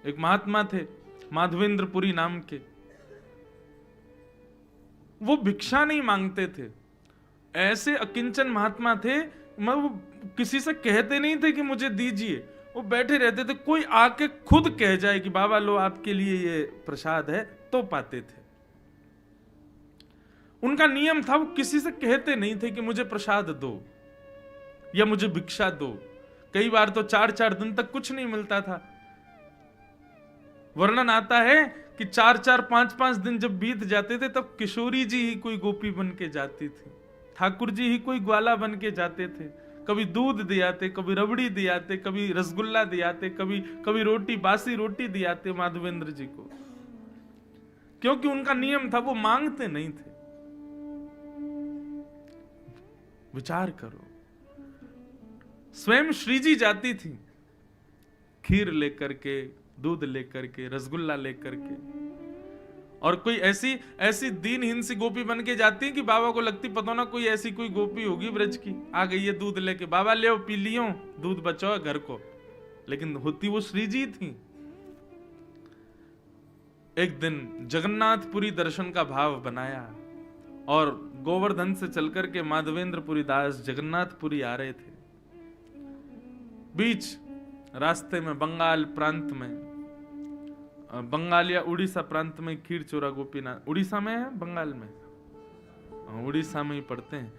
एक महात्मा थे माधवेंद्रपुरी नाम के, वो भिक्षा नहीं मांगते थे, ऐसे अकिंचन महात्मा थे, वो किसी से कहते नहीं थे कि मुझे दीजिए, वो बैठे रहते थे, कोई आके खुद कह जाए कि बाबा लो आपके लिए ये प्रसाद है, तो पाते थे। उनका नियम था, वो किसी से कहते नहीं थे कि मुझे प्रसाद दो या मुझे भिक्षा दो। कई बार तो 4-4 दिन तक कुछ नहीं मिलता था। वर्णन आता है कि 4-4, 5-5 दिन जब बीत जाते थे तब किशोरी जी ही कोई गोपी बन के जाती थी, ठाकुर जी ही कोई ग्वाला बन के जाते थे। कभी दूध दियाते, कभी रबड़ी दियाते, कभी रसगुल्ला दियाते, कभी रोटी, बासी रोटी दियाते माधवेंद्र जी को, क्योंकि उनका नियम था, वो मांगते नहीं थे। विचार करो, स्वयं श्री जी जाती थी खीर लेकर के, दूध लेकर के, रसगुल्ला लेकर के, और कोई ऐसी दीनहीन सी गोपी बन के जाती है कि बाबा को लगती पता ना कोई ऐसी कोई गोपी होगी ब्रज की, आ गई है दूध लेके, बाबा ले पी लियो, दूध बचाओ घर को, लेकिन होती वो श्री जी थी। एक दिन जगन्नाथपुरी दर्शन का भाव बनाया और गोवर्धन से चलकर के माधवेंद्रपुरी दास जगन्नाथपुरी आ रहे थे। बीच रास्ते में बंगाल प्रांत में, बंगाल या उड़ीसा प्रांत में खीर चोरा गोपीनाथ, उड़ीसा में है बंगाल में, उड़ीसा में ही पड़ते हैं,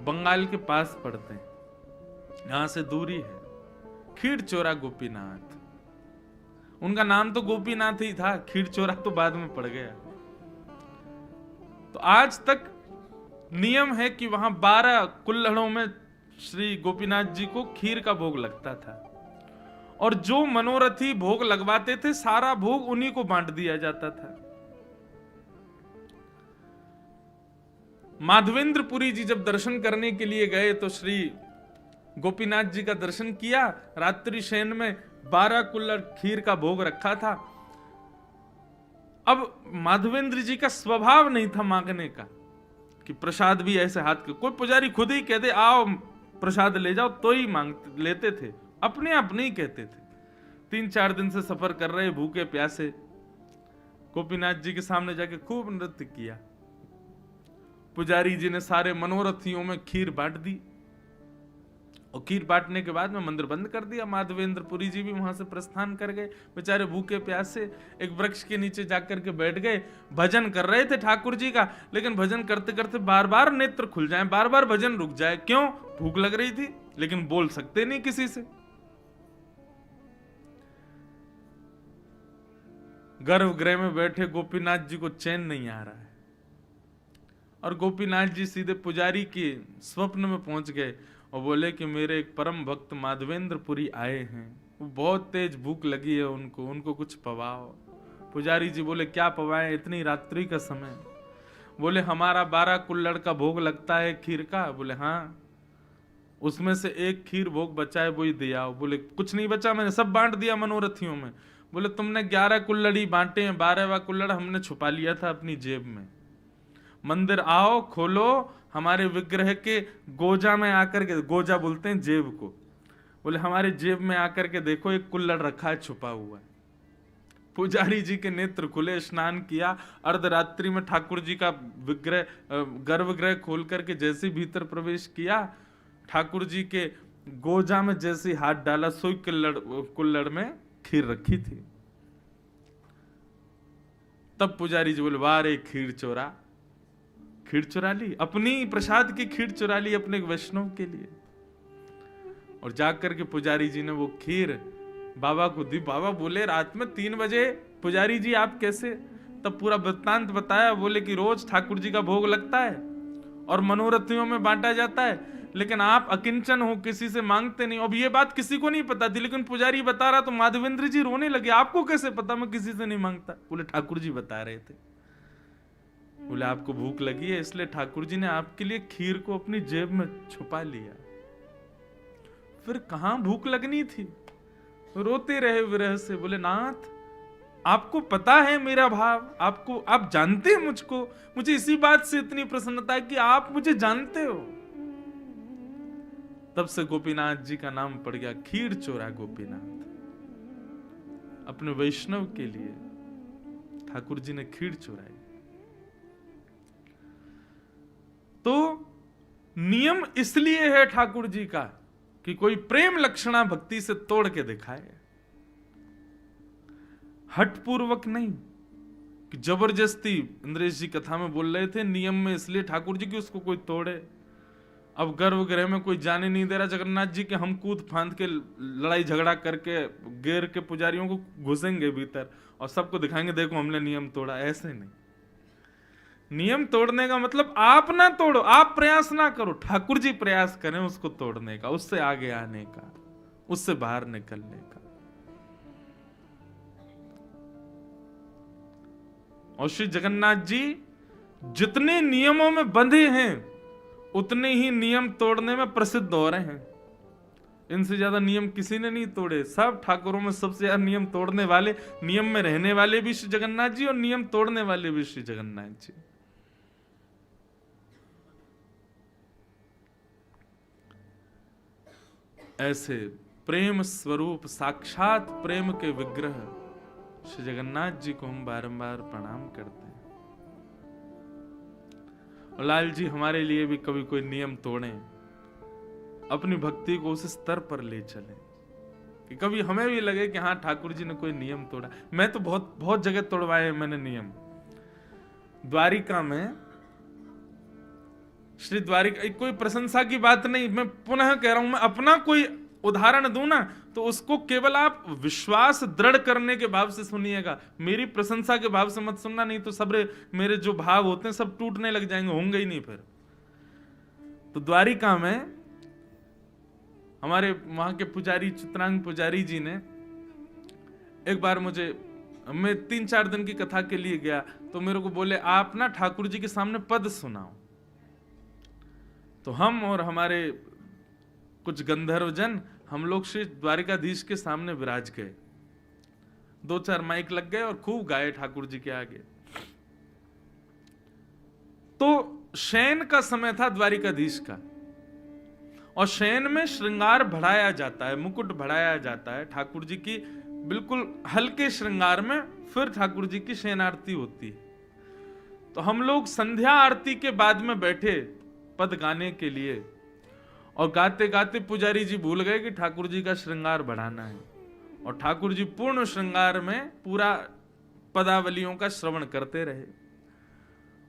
बंगाल के पास पड़ते हैं, यहां से दूरी है। खीर चोरा गोपीनाथ, उनका नाम तो गोपीनाथ ही था, खीर चोरा तो बाद में पड़ गया। तो आज तक नियम है कि वहां 12 कुल्हड़ों में श्री गोपीनाथ जी को खीर का भोग लगता था, और जो मनोरथी भोग लगवाते थे सारा भोग उन्हीं को बांट दिया जाता था। माधवेंद्रपुरी जी जब दर्शन करने के लिए गए तो श्री गोपीनाथ जी का दर्शन किया, रात्रि शयन में 12 कुल्हड़ खीर का भोग रखा था। अब माधवेंद्र जी का स्वभाव नहीं था मांगने का कि प्रसाद भी ऐसे हाथ के, कोई पुजारी खुद ही कहते आओ प्रसाद ले जाओ तो ही मांगते लेते थे, अपने आप नहीं कहते थे। 3-4 दिन से सफर कर रहे भूखे प्यासे, गोपीनाथ जी के सामने जाके खूब नृत्य किया। पुजारी जी ने सारे मनोरथियों में खीर बांट दी, और खीर बांटने के बाद में मंदिर बंद कर दिया। माधवेंद्रपुरी जी भी वहां से प्रस्थान कर गए, बेचारे भूखे प्यासे एक वृक्ष के नीचे जाकर के बैठ गए। भजन कर रहे थे ठाकुर जी का, लेकिन भजन करते करते बार बार नेत्र खुल जाए, बार बार भजन रुक जाए। क्यों? भूख लग रही थी, लेकिन बोल सकते नहीं किसी से। गर्भगृह में बैठे गोपीनाथ जी को चैन नहीं आ रहा है, और गोपीनाथ जी सीधे पुजारी के स्वप्न में पहुंच गए और बोले कि मेरे एक परम भक्त माधवेंद्रपुरी आए हैं, वो बहुत तेज भूख लगी है उनको कुछ पवाओ। पुजारी जी बोले क्या पवाएं इतनी रात्रि का समय? बोले हमारा 12 कुल्हड़ का भोग लगता है खीर का। बोले हाँ, उसमें से एक खीर भोग बचा है, वही दिया। बोले कुछ नहीं बचा, मैंने सब बांट दिया मनोरथियों में। बोले तुमने 11 कुल्हड़ ही बांटे हैं, 12वां कुल्हड़ हमने छुपा लिया था अपनी जेब में। मंदिर आओ, खोलो, हमारे विग्रह के गोजा में आकर के, गोजा बोलते हैं जेब को, बोले हमारे जेब में आकर के देखो एक कुल्हड़ रखा है छुपा हुआ है। पुजारी जी के नेत्र खुले, स्नान किया, अर्धरात्रि में ठाकुर जी का विग्रह गर्भगृह खोल करके जैसे भीतर प्रवेश किया, ठाकुर जी के गोजा में जैसे हाथ डाला, सोई कुल्हड़ में खीर रखी थी। तब पुजारी जी बोले वाह रे खीर चोरा, खीर चुरा ली, अपनी प्रसाद की खीर चुरा ली अपने वैष्णव के लिए। और जाकर के पुजारी जी ने वो खीर बाबा को दी। बाबा बोले रात में 3 बजे पुजारी जी आप कैसे? तब पूरा वृत्तांत बताया। बोले कि रोज ठाकुर जी का भोग लगता है और मनोरथियों में बांटा जाता है, लेकिन आप अकिंचन हो, किसी से मांगते नहीं। अब ये बात किसी को नहीं पता थी, लेकिन पुजारी बता रहा तो माधवेंद्र जी रोने लगे, आपको कैसे पता मैं किसी से नहीं मांगता? बोले ठाकुर जी बता रहे थे। बोले आपको भूख लगी है इसलिए ठाकुर जी ने आपके लिए खीर को अपनी जेब में छुपा लिया। फिर कहां भूख लगनी थी? रोते रहे विरह से। बोले नाथ आपको पता है मेरा भाव, आप जानते हैं मुझको, मुझे इसी बात से इतनी प्रसन्नता है कि आप मुझे जानते हो। तब से गोपीनाथ जी का नाम पड़ गया खीर चोरा गोपीनाथ। अपने वैष्णव के लिए ठाकुर जी ने खीर चुराई। तो नियम इसलिए है ठाकुर जी का कि कोई प्रेम लक्षणा भक्ति से तोड़ के दिखाए, हठपूर्वक नहीं कि जबरदस्ती। इंद्रेश जी कथा में बोल रहे थे नियम में इसलिए ठाकुर जी की उसको कोई तोड़े। अब गर्भगृह में कोई जाने नहीं दे रहा जगन्नाथ जी के, हम कूद फांद के लड़ाई झगड़ा करके गेर के पुजारियों को घुसेंगे भीतर और सबको दिखाएंगे देखो हमने नियम तोड़ा। ऐसे नहीं। नियम तोड़ने का मतलब आप ना तोड़ो, आप प्रयास ना करो, ठाकुर जी प्रयास करें उसको तोड़ने का, उससे आगे आने का, उससे बाहर निकलने का। और श्री जगन्नाथ जी जितने नियमों में बंधे हैं उतने ही नियम तोड़ने में प्रसिद्ध हो रहे हैं। इनसे ज्यादा नियम किसी ने नहीं तोड़े। सब ठाकुरों में सबसे ज्यादा नियम तोड़ने वाले, नियम में रहने वाले भी श्री जगन्नाथ जी और नियम तोड़ने वाले भी श्री जगन्नाथ जी। ऐसे प्रेम स्वरूप साक्षात प्रेम के विग्रह श्री जगन्नाथ जी को हम बारंबार प्रणाम करते हैं। और लाल जी हमारे लिए भी कभी कोई नियम तोड़े, अपनी भक्ति को उस स्तर पर ले चले कि कभी हमें भी लगे कि हाँ ठाकुर जी ने कोई नियम तोड़ा। मैं तो बहुत बहुत जगह तोड़वाए मैंने नियम। द्वारिका में श्री द्वारिका, कोई प्रशंसा की बात नहीं, मैं पुनः कह रहा हूं, मैं अपना कोई उदाहरण दूं ना तो उसको केवल आप विश्वास दृढ़ करने के भाव से सुनिएगा, मेरी प्रशंसा के भाव से मत सुनना, नहीं तो सब मेरे जो भाव होते हैं सब टूटने लग जाएंगे, होंगे ही नहीं फिर। तो द्वारिका में हमारे वहां के पुजारी चित्रांग पुजारी जी ने एक बार मुझे, मैं 3-4 दिन की कथा के लिए गया तो मेरे को बोले आप ना ठाकुर जी के सामने पद सुनाओ। तो हम और हमारे कुछ गंधर्वजन हम लोग श्री द्वारिकाधीश के सामने विराज गए, 2-4 माइक लग गए और खूब गाए ठाकुर जी के आगे। तो शयन का समय था द्वारिकाधीश का, और शयन में श्रृंगार बढ़ाया जाता है, मुकुट बढ़ाया जाता है ठाकुर जी की, बिल्कुल हल्के श्रृंगार में फिर ठाकुर जी की शयन आरती होती है। तो हम लोग संध्या आरती के बाद में बैठे पद गाने के लिए, और गाते गाते पुजारी जी भूल गए कि ठाकुर जी का श्रृंगार बढ़ाना है, और ठाकुर जी पूर्ण श्रृंगार में पूरा पदावलियों का श्रवण करते रहे।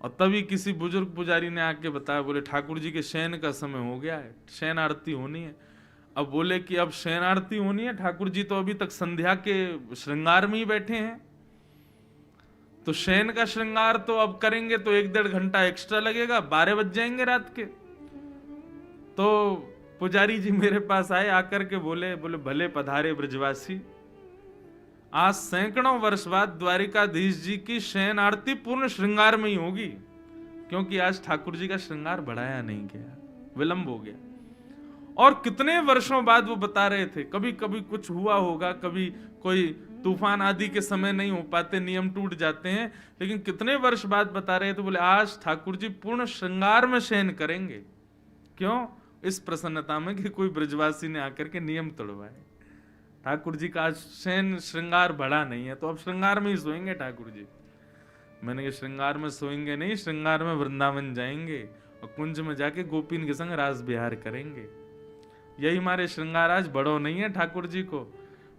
और तभी किसी बुजुर्ग पुजारी ने आके बताया, बोले ठाकुर जी के शयन का समय हो गया है, शयन आरती होनी है। अब बोले कि अब शयन आरती होनी है, ठाकुर जी तो अभी तक संध्या के श्रृंगार में ही बैठे हैं, तो शयन का श्रृंगार तो अब करेंगे तो 1-1.5 घंटा एक्स्ट्रा लगेगा, 12 बज जाएंगे रात के। तो पुजारी जी मेरे पास आए, आकर के बोले भले पधारे ब्रजवासी, आज सैकड़ों वर्ष बाद द्वारिकाधीश जी की शयन आरती पूर्ण श्रृंगार में ही होगी, क्योंकि आज ठाकुर जी का श्रृंगार बढ़ाया नहीं गया, विलंब हो गया। और कितने वर्षों बाद वो बता रहे थे, कभी कभी कुछ हुआ होगा, कभी कोई तूफान आदि के समय नहीं हो पाते, नियम टूट जाते हैं, लेकिन कितने वर्ष बाद बता रहे थे, बोले आज ठाकुर जी पूर्ण श्रृंगार में शयन करेंगे। क्यों? इस प्रसन्नता में कि कोई ब्रजवासी ने आकर के नियम तोड़वाए। ठाकुर जी का शयन श्रृंगार बढ़ा नहीं है, तो अब श्रृंगार में ही सोएंगे ठाकुर जी। मैंने कहा श्रृंगार में सोएंगे नहीं, श्रृंगार में वृंदावन जाएंगे और कुंज में जाके गोपीन के संग रास विहार करेंगे। यही हमारे श्रृंगार आज बड़ो नहीं है ठाकुर जी को।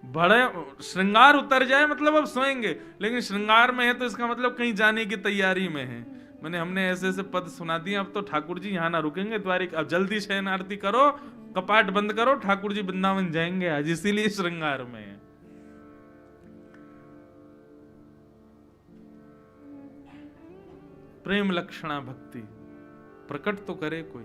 बड़े श्रृंगार उतर जाए मतलब अब सोएंगे, लेकिन श्रृंगार में है तो इसका मतलब कहीं जाने की तैयारी में है। मैंने हमने ऐसे ऐसे पद सुना दिए, अब तो ठाकुर जी यहाँ ना रुकेंगे द्वारिका, अब जल्दी शयन आरती करो, कपाट बंद करो, ठाकुर जी वृंदावन जाएंगे आज, इसीलिए श्रृंगार में है। प्रेम लक्षणा भक्ति प्रकट तो करे कोई।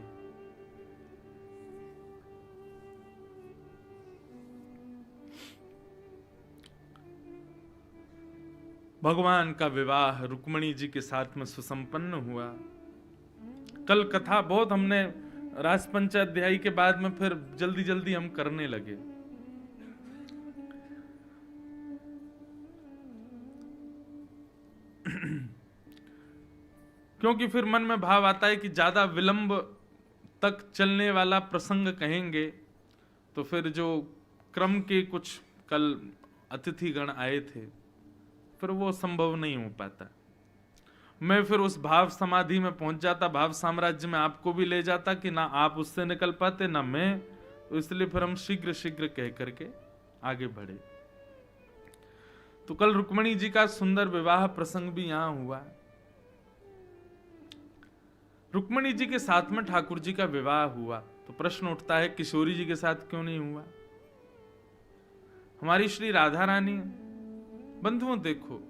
भगवान का विवाह रुक्मिणी जी के साथ में सुसंपन्न हुआ। कल कथा बहुत हमने रास पंचाध्यायी के बाद में फिर जल्दी जल्दी हम करने लगे। क्योंकि फिर मन में भाव आता है कि ज्यादा विलंब तक चलने वाला प्रसंग कहेंगे तो फिर जो क्रम के कुछ कल अतिथिगण आए थे, फिर वो संभव नहीं हो पाता। मैं फिर उस भाव समाधि में पहुंच जाता, भाव साम्राज्य में आपको भी ले जाता कि ना आप उससे निकल पाते ना मैं, तो इसलिए फिर हम शीघ्र शीघ्र कह करके आगे बढ़े। तो कल रुक्मणी जी का सुंदर विवाह प्रसंग भी यहां हुआ। रुक्मणी जी के साथ में ठाकुर जी का विवाह हुआ, तो प्रश्न उठता है किशोरी जी के साथ क्यों नहीं हुआ? हमारी श्री राधा रानी, बंधुओं देखो,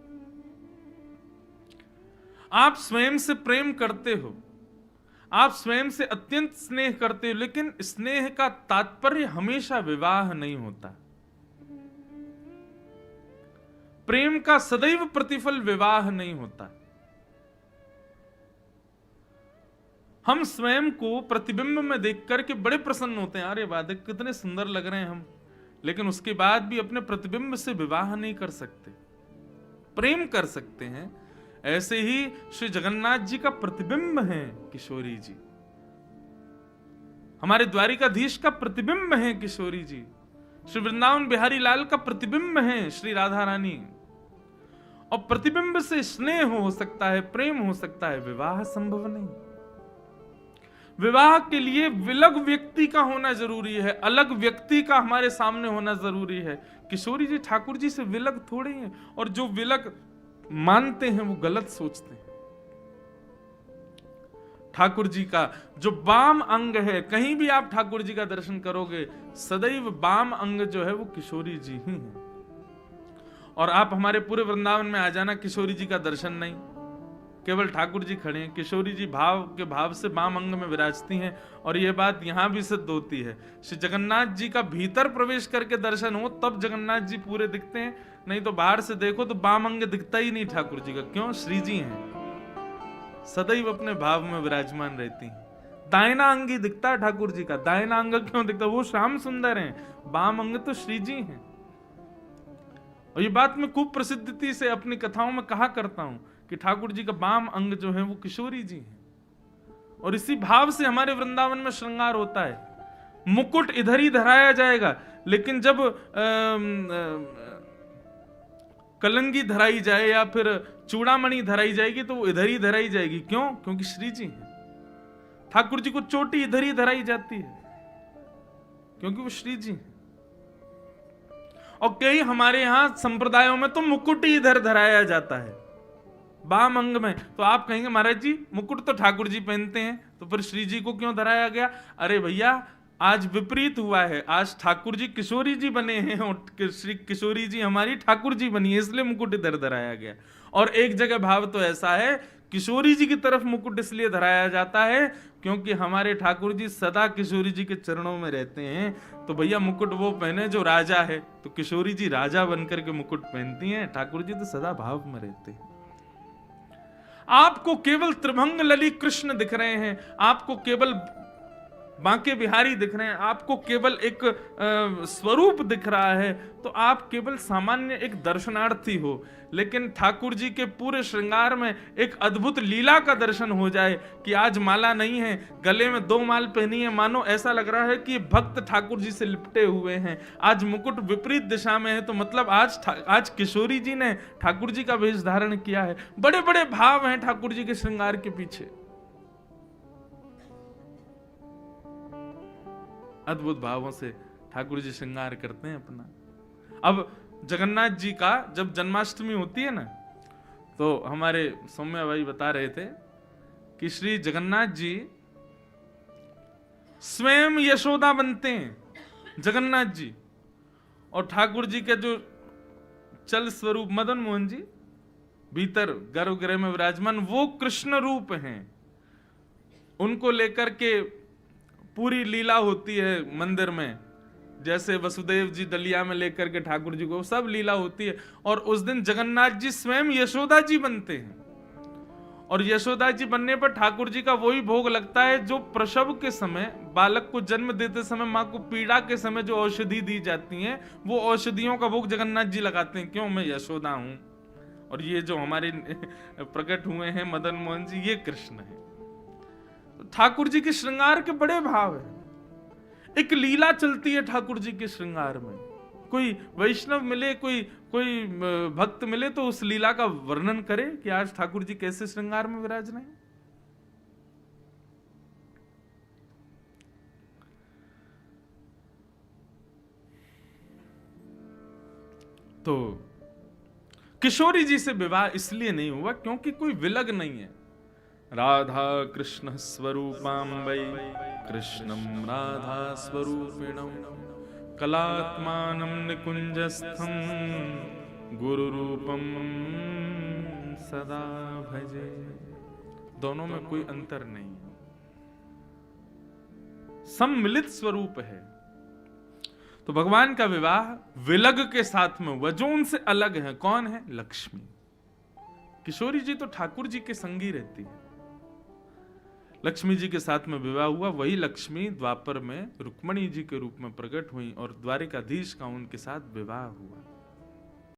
आप स्वयं से प्रेम करते हो, आप स्वयं से अत्यंत स्नेह करते हो, लेकिन स्नेह का तात्पर्य हमेशा विवाह नहीं होता। प्रेम का सदैव प्रतिफल विवाह नहीं होता। हम स्वयं को प्रतिबिंब में देख करके बड़े प्रसन्न होते हैं, अरे वाह कितने सुंदर लग रहे हैं हम, लेकिन उसके बाद भी अपने प्रतिबिंब से विवाह नहीं कर सकते। प्रेम कर सकते हैं। ऐसे ही श्री जगन्नाथ जी का प्रतिबिंब है किशोरी जी, हमारे द्वारिकाधीश का प्रतिबिंब है किशोरी जी, श्री वृंदावन बिहारी लाल का प्रतिबिंब है श्री राधा रानी। और प्रतिबिंब से स्नेह हो सकता है, प्रेम हो सकता है, विवाह संभव नहीं। विवाह के लिए विलग व्यक्ति का होना जरूरी है, अलग व्यक्ति का हमारे सामने होना जरूरी है। किशोरी जी ठाकुर जी से विलग थोड़े हैं, और जो विलग मानते हैं वो गलत सोचते हैं। ठाकुर जी का जो वाम अंग है, कहीं भी आप ठाकुर जी का दर्शन करोगे सदैव वाम अंग जो है वो किशोरी जी ही है। और आप हमारे पूरे वृंदावन में आ जाना, किशोरी जी का दर्शन नहीं, केवल ठाकुर जी खड़े हैं। किशोरी जी भाव के भाव से वाम अंग में विराजती हैं, और यह बात यहां भी सिद्ध होती है। श्री जगन्नाथ जी का भीतर प्रवेश करके दर्शन हो तब जगन्नाथ जी पूरे दिखते हैं, नहीं तो बाहर से देखो तो वाम अंग दिखता ही नहीं ठाकुर जी का। क्यों? श्री जी हैं, सदैव अपने भाव में विराजमान रहती हैं। दाहिना अंग ही दिखता है ठाकुर जी का। दाहिना अंग क्यों दिखता? वो श्याम सुंदर हैं, वाम अंग तो श्री जी हैं। और ये बात मैं खूब प्रसिद्धि से अपनी कथाओं में कहा करता हूं कि ठाकुर जी का वाम अंग जो है वो किशोरी जी है। और इसी भाव से हमारे वृंदावन में श्रृंगार होता है। मुकुट इधर ही धराया जाएगा, लेकिन जब कलंगी धराई जाए या फिर चूड़ामणि धराई जाएगी तो वो इधर ही धराई जाएगी। क्यों? क्योंकि श्री जी है। ठाकुर जी को चोटी इधर ही धराई जाती है क्योंकि वो श्री जी है। और कई हमारे यहां संप्रदायों में तो मुकुट ही इधर धराया जाता है, वाम अंग में। तो आप कहेंगे महाराज जी मुकुट तो ठाकुर जी पहनते हैं, तो फिर श्री जी को क्यों धराया गया? अरे भैया आज विपरीत हुआ है, आज ठाकुर जी किशोरी जी बने हैं और श्री किशोरी जी हमारी ठाकुर जी बनी है, इसलिए मुकुट इधर धराया गया। और एक जगह भाव तो ऐसा है, किशोरी जी की तरफ मुकुट इसलिए धराया जाता है क्योंकि हमारे ठाकुर जी सदा किशोरी जी के चरणों में रहते हैं। तो भैया मुकुट वो पहने जो राजा है, तो किशोरी जी राजा बनकर के मुकुट पहनती हैं, ठाकुर जी तो सदा भाव में रहते हैं। आपको केवल त्रिभंग लली कृष्ण दिख रहे हैं, आपको केवल बांके बिहारी दिख रहे हैं, आपको केवल एक स्वरूप दिख रहा है, तो आप केवल सामान्य एक दर्शनार्थी हो। लेकिन ठाकुर जी के पूरे श्रृंगार में एक अद्भुत लीला का दर्शन हो जाए कि आज माला नहीं है, गले में 2 माल पहनी है, मानो ऐसा लग रहा है कि भक्त ठाकुर जी से लिपटे हुए हैं। आज मुकुट विपरीत दिशा में है, तो मतलब आज किशोरी जी ने ठाकुर जी का वेश धारण किया है। बड़े बड़े भाव हैं ठाकुर जी के श्रृंगार के पीछे, अद्भुत भावों से ठाकुर जी श्रृंगार करते हैं अपना। अब जगन्नाथ जी का जब जन्माष्टमी होती है ना, तो हमारे सौम्या भाई बता रहे थे कि श्री जगन्नाथ जी स्वयं यशोदा बनते हैं जगन्नाथ जी, और ठाकुर जी के जो चल स्वरूप मदन मोहन जी भीतर गर्भगृह में विराजमान वो कृष्ण रूप हैं। उनको लेकर के पूरी लीला होती है मंदिर में, जैसे वसुदेव जी दलिया में लेकर के ठाकुर जी को, सब लीला होती है। और उस दिन जगन्नाथ जी स्वयं यशोदा जी बनते हैं, और यशोदा जी बनने पर ठाकुर जी का वही भोग लगता है जो प्रसव के समय, बालक को जन्म देते समय, माँ को पीड़ा के समय जो औषधि दी जाती है, वो औषधियों का भोग जगन्नाथ जी लगाते हैं। क्यों? मैं यशोदा हूं, और ये जो हमारे प्रकट हुए हैं मदन मोहन जी, ये कृष्ण है। ठाकुर जी के श्रृंगार के बड़े भाव हैं। एक लीला चलती है ठाकुर जी के श्रृंगार में। कोई वैष्णव मिले, कोई कोई भक्त मिले तो उस लीला का वर्णन करे कि आज ठाकुर जी कैसे श्रृंगार में विराज रहे हैं। तो किशोरी जी से विवाह इसलिए नहीं हुआ क्योंकि कोई विलग नहीं है। राधा कृष्ण स्वरूपाम वै कृष्णम राधा स्वरूपिणम कलात्मानं निकुंजस्थम गुरु रूपम सदा भजे। दोनों में कोई अंतर नहीं है, सम्मिलित स्वरूप है। तो भगवान का विवाह विलग के साथ में हुआ, जो उनसे अलग है। कौन है? लक्ष्मी। किशोरी जी तो ठाकुर जी के संग ही रहती है, लक्ष्मी जी के साथ में विवाह हुआ। वही लक्ष्मी द्वापर में रुक्मणी जी के रूप में प्रकट हुई और द्वारिकाधीश का उनके साथ विवाह हुआ।